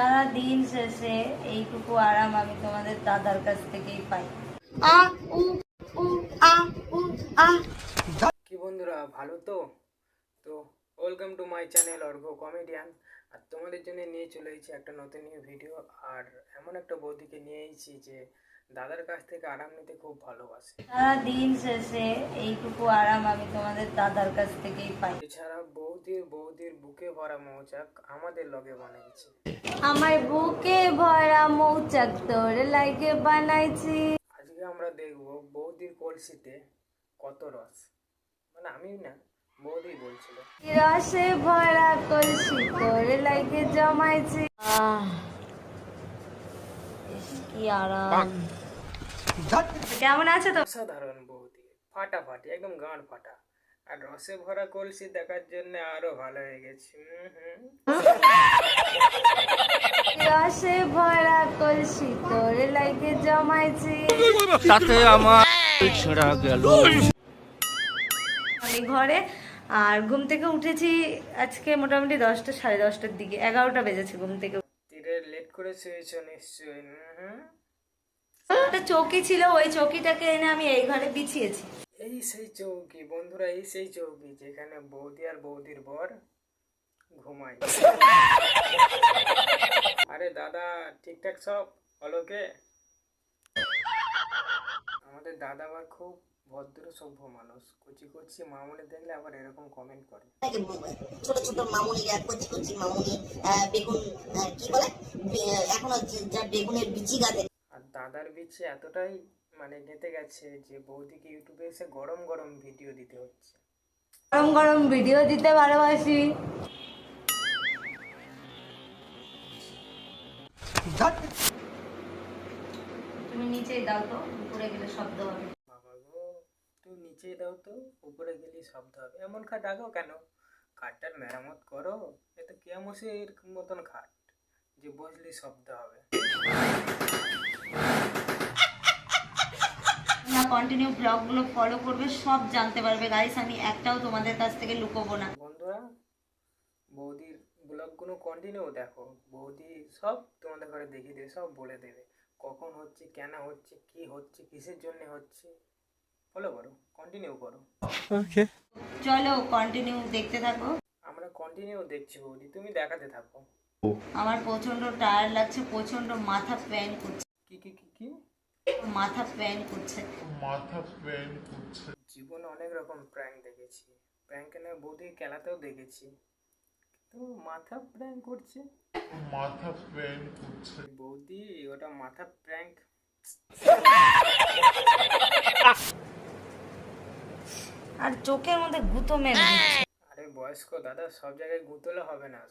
সারা দিন শেষে এইটুকু আরাম আমি তোমাদের দাদার কাছ থেকেই পাই। আ উ উ আ উ আ। কি বন্ধুরা, ভালো তো? তো welcome to my channel Argha comedian. আর তোমাদের জন্য নিয়ে চলে এসেছি একটা নতুন নিউ ভিডিও। আর এমন একটা বৌদিকে নিয়ে এসেছি যে দাদার কাছ থেকে আরাম নিতে খুব ভালোবাসে। সারা দিন শেষে এইটুকু আরাম আমি তোমাদের দাদার কাছ থেকেই পাই। এছাড়া বৌদির বুকে ভরা মৌচাক আমাদের লগে বানিয়েছে। আমার বুকে ভরা মৌচাক তোর লাগে বানাইছি। আজকে আমরা দেখব বৌদির কলসিতে কত রস। মানে আমি না, বৌদি বলছিল। রসে ভরা কলসি তোর লাগে জমাইছি। কি আরাম। কেমন আছে তো? অসাধারণ বৌদি, ফাটাফাটি, একদম গান ফাটা। আর রসে ভরা কলসি দেখার জন্য আরো ভালো হয়ে গেছে। রসে ভরা কলসি তোর লাগে জমাইছি। তাতে আমার ছেড়া গেল আমি ঘরে আর ঘুম থেকে উঠেছি আজকে মোটামুটি 10টা সাড়ে 10টার দিকে, 11টা বেজেছে ঘুম থেকে। তীরে লেট করে শুয়েছ নিশ্চয়ই। একটা চৌকি ছিল, ওই চৌকিটাকে এনে আমি এই ঘরে বিছিয়েছি। এই সেই চৌকি বন্ধুরা, এই সেই চৌকি যেখানে বৌদি আর বৌদির বর ঘুমায়। আরে দাদা, ঠিকঠাক সব হলোকে? আমাদের দাদা আবার খুব ভদ্র সভ্য মানুষ। কচি কচি মামুনি দেখলে আবার এরকম কমেন্ট করে। ছোট ছোট মামুনিরা, কচি কচি মামুনি বেগুন কি বলে এখনো যা বেগুনের বিচি গাছে। আর দাদার বিছে এতটাই মানে গেঁথে গেছে যে বৌদিকে ইউটিউবে এসে গরম গরম ভিডিও দিতে হচ্ছে। গরম গরম ভিডিও দিতে ভালোবাসি। তুমি নিচেই দাও তো, উপরে গেলে শব্দ হবে। বাবা গো, তুই নিচেই দাও তো, উপরে গেলেই শব্দ হবে। এমন খাট আঁকো কেন? খাটটার মেরামত করো। এ তো কেয়ামসের মতন খাট যে বসলেই শব্দ হবে। না, কন্টিনিউ ব্লগগুলো ফলো করবে, সব জানতে পারবে গাইস। আমি একটাও তোমাদের কাছ থেকে লুকোবো না। বন্ধুরা, বৌদির ব্লগগুলো কন্টিনিউ দেখো। বৌদি সব তোমাদের ঘরে দেখিয়ে দেবে, সব বলে দেবে কখন হচ্ছে, কেন হচ্ছে, কি হচ্ছে, কিসের জন্য হচ্ছে। ফলো করো, কন্টিনিউ করো। চলো কন্টিনিউ দেখতে থাকো। আমরা কন্টিনিউ দেখছি বৌদি, তুমি দেখাতে থাকো। আমার প্রচন্ড টায়ার্ড লাগছে, প্রচন্ড মাথা পেন করছে। কি কি কি কি মাথা পেন করছে। জীবনে অনেক রকম প্র্যাঙ্ক দেখেছি। প্র্যাঙ্কে না বৌদি খেলাতেও দেখেছি। তো মাথা প্র্যাঙ্ক করছে। বৌদি ওটা মাথা প্র্যাঙ্ক। আর চোখের মধ্যে গুঁতো মেরে দিচ্ছে। আরে বয়স্ক দাদা, সব জায়গায় গুঁতলে হবে না।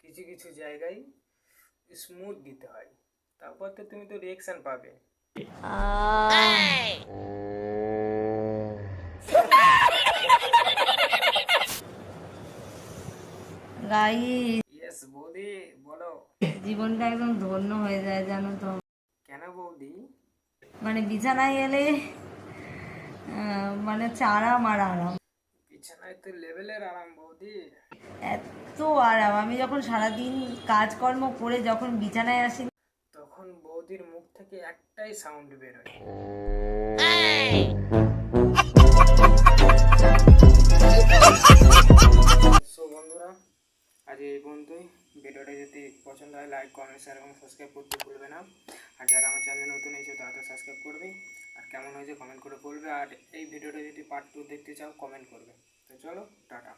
কিছু কিছু জায়গায় স্মুথ দিতে হয়, তারপর তো তুমি তো রিয়েকশন পাবে। গাইস, ইয়েস বৌদি, বলো। জীবনটা একদম ধন্য হয়ে যায় জানো তো। কেন বৌদি? মানে বিছানায় এলে মানে আরাম আর আরাম। বিছানায় তো লেভেলের আরাম বৌদি। এত আরাম। আমি যখন সারাদিন কাজকর্ম করে যখন বিছানায় আসি, তখন বৌদির মুখ থেকে একটাই সাউন্ড বেরোয়। সো বন্ধুরা, আজ এই পর্যন্তই। ভিডিওটা যদি পছন্দ হয় লাইক, কমেন্ট, শেয়ার এবং সাবস্ক্রাইব করতে ভুলবে না। আর যারা আমার চ্যানেলে নতুন এসেছে তারা সাবস্ক্রাইব করবে। আর কেমন হয়েছে কমেন্ট করে বলবে। আর এই ভিডিওটা যদি পার্ট 2 দেখতে চাও কমেন্ট করবে। তো চলো, টাটা।